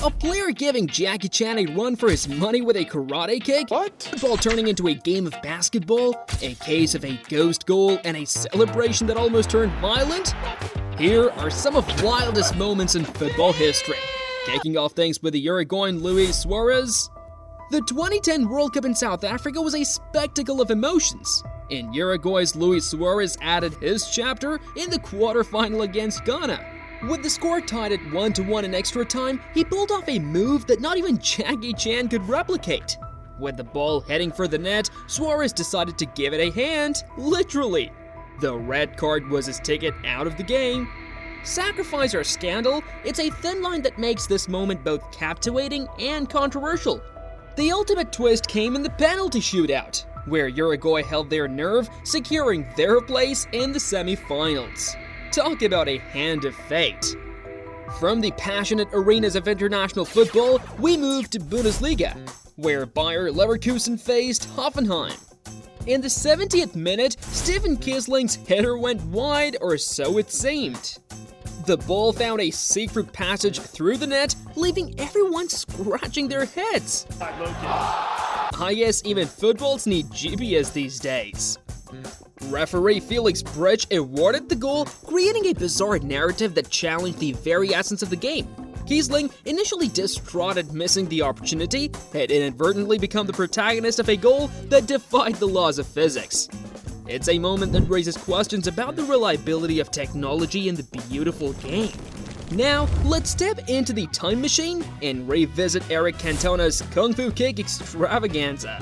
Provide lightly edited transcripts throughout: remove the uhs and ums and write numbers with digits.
A player giving Jackie Chan a run for his money with a karate kick? What? Football turning into a game of basketball? A case of a ghost goal and a celebration that almost turned violent? Here are some of the wildest moments in football history. Kicking off things with the Uruguayan Luis Suarez. The 2010 World Cup in South Africa was a spectacle of emotions. In Uruguay's Luis Suarez added his chapter in the quarterfinal against Ghana. With the score tied at 1-1 in extra time, he pulled off a move that not even Jackie Chan could replicate. With the ball heading for the net, Suarez decided to give it a hand, literally. The red card was his ticket out of the game. Sacrifice or scandal, it's a thin line that makes this moment both captivating and controversial. The ultimate twist came in the penalty shootout, where Uruguay held their nerve, securing their place in the semi-finals. Talk about a hand of fate. From the passionate arenas of international football, we move to Bundesliga, where Bayer Leverkusen faced Hoffenheim. In the 70th minute, Stefan Kiessling's header went wide, or so it seemed. The ball found a secret passage through the net, leaving everyone scratching their heads. I guess even footballs need GPS these days. Referee Felix Bridge awarded the goal, creating a bizarre narrative that challenged the very essence of the game. Kiessling, initially distraught at missing the opportunity, had inadvertently become the protagonist of a goal that defied the laws of physics. It's a moment that raises questions about the reliability of technology in the beautiful game. Now, let's step into the time machine and revisit Eric Cantona's Kung Fu Kick extravaganza.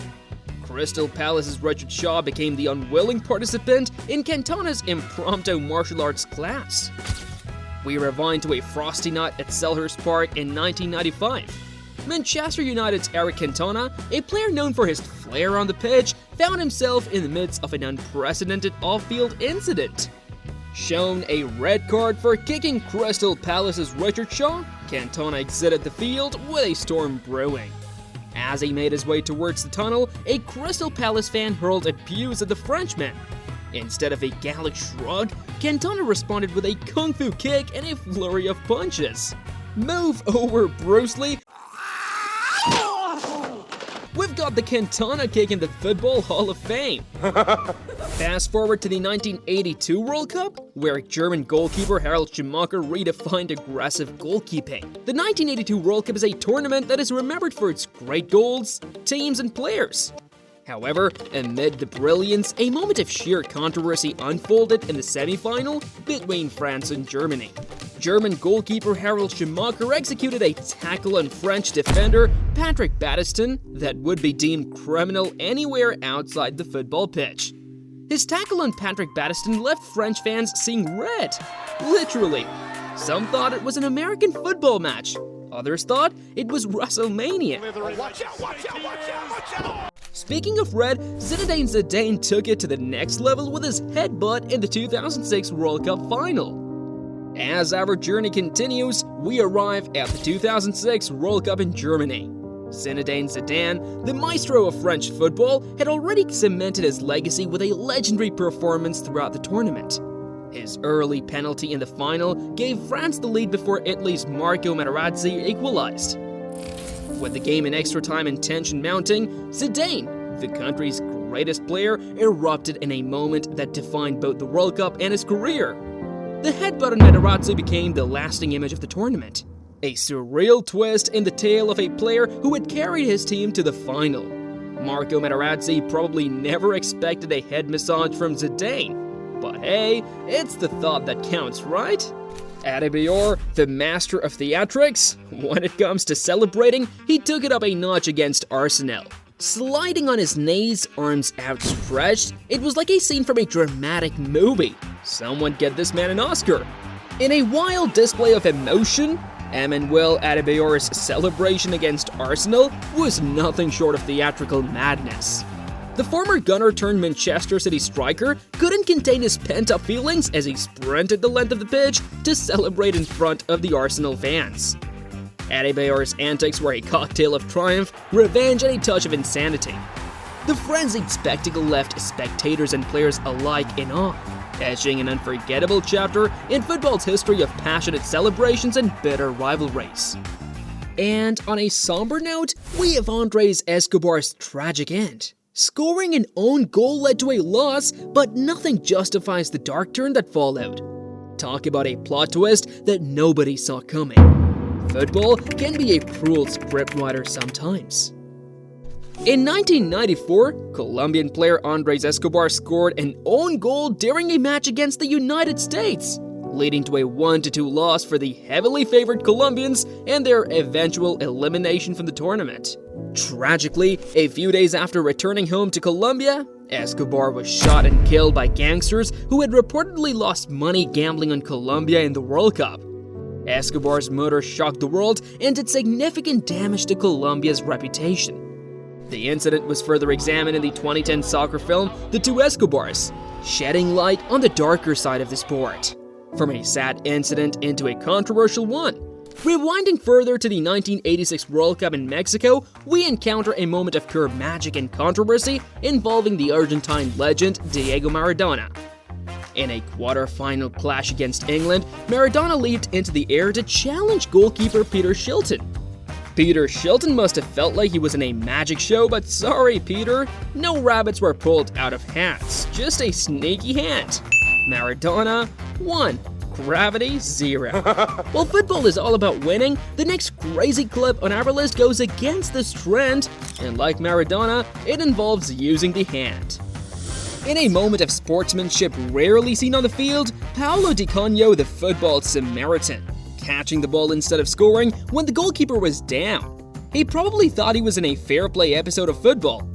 Crystal Palace's Richard Shaw became the unwilling participant in Cantona's impromptu martial arts class. We rewind to a frosty night at Selhurst Park in 1995. Manchester United's Eric Cantona, a player known for his flair on the pitch, found himself in the midst of an unprecedented off-field incident. Shown a red card for kicking Crystal Palace's Richard Shaw, Cantona exited the field with a storm brewing. As he made his way towards the tunnel, a Crystal Palace fan hurled abuse at the Frenchman. Instead of a Gallic shrug, Cantona responded with a Kung Fu kick and a flurry of punches. Move over, Bruce Lee! We've got the Cantona kick in the Football Hall of Fame. Fast forward to the 1982 World Cup, where German goalkeeper Harald Schumacher redefined aggressive goalkeeping. The 1982 World Cup is a tournament that is remembered for its great goals, teams, and players. However, amid the brilliance, a moment of sheer controversy unfolded in the semi-final between France and Germany. German goalkeeper Harald Schumacher executed a tackle on French defender Patrick Battiston that would be deemed criminal anywhere outside the football pitch. His tackle on Patrick Battiston left French fans seeing red. Literally. Some thought it was an American football match. Others thought it was WrestleMania. Watch out, watch out, watch out, watch out! Speaking of red, Zidane took it to the next level with his headbutt in the 2006 World Cup final. As our journey continues, we arrive at the 2006 World Cup in Germany. Zidane, the maestro of French football, had already cemented his legacy with a legendary performance throughout the tournament. His early penalty in the final gave France the lead before Italy's Marco Materazzi equalized. With the game in extra time and tension mounting, Zidane, the country's greatest player, erupted in a moment that defined both the World Cup and his career. The headbutt on Materazzi became the lasting image of the tournament, a surreal twist in the tale of a player who had carried his team to the final. Marco Materazzi probably never expected a head massage from Zidane, but hey, it's the thought that counts, right? Adebayor, the master of theatrics, when it comes to celebrating, he took it up a notch against Arsenal. Sliding on his knees, arms outstretched, it was like a scene from a dramatic movie. Someone get this man an Oscar. In a wild display of emotion, Emmanuel Adebayor's celebration against Arsenal was nothing short of theatrical madness. The former gunner turned Manchester City striker couldn't contain his pent-up feelings as he sprinted the length of the pitch to celebrate in front of the Arsenal fans. Adebayor's antics were a cocktail of triumph, revenge, and a touch of insanity. The frenzied spectacle left spectators and players alike in awe, etching an unforgettable chapter in football's history of passionate celebrations and bitter rivalries. And on a somber note, we have Andres Escobar's tragic end. Scoring an own goal led to a loss, but nothing justifies the dark turn that followed. Talk about a plot twist that nobody saw coming. Football can be a cruel scriptwriter sometimes. In 1994, Colombian player Andres Escobar scored an own goal during a match against the United States, leading to a 1-2 loss for the heavily favored Colombians and their eventual elimination from the tournament. Tragically, a few days after returning home to Colombia, Escobar was shot and killed by gangsters who had reportedly lost money gambling on Colombia in the World Cup. Escobar's murder shocked the world and did significant damage to Colombia's reputation. The incident was further examined in the 2010 soccer film The Two Escobars, shedding light on the darker side of the sport. From a sad incident into a controversial one. Rewinding further to the 1986 World Cup in Mexico, we encounter a moment of pure magic and controversy involving the Argentine legend Diego Maradona. In a quarter-final clash against England, Maradona leaped into the air to challenge goalkeeper Peter Shilton. Peter Shilton must have felt like he was in a magic show, but sorry Peter, no rabbits were pulled out of hats, just a sneaky hand. Maradona 1, gravity 0. While football is all about winning, the next crazy clip on our list goes against this trend, and like Maradona, it involves using the hand. In a moment of sportsmanship rarely seen on the field, Paolo Di Canio, the football Samaritan, catching the ball instead of scoring when the goalkeeper was down. He probably thought he was in a fair play episode of football.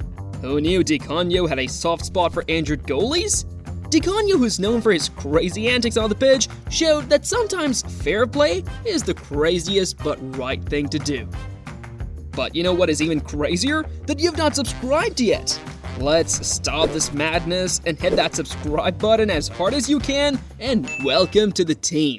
Who knew Di Canio had a soft spot for injured goalies? Di Canio, who's known for his crazy antics on the pitch, showed that sometimes fair play is the craziest but right thing to do. But you know what is even crazier? That you've not subscribed yet! Let's stop this madness and hit that subscribe button as hard as you can, and welcome to the team.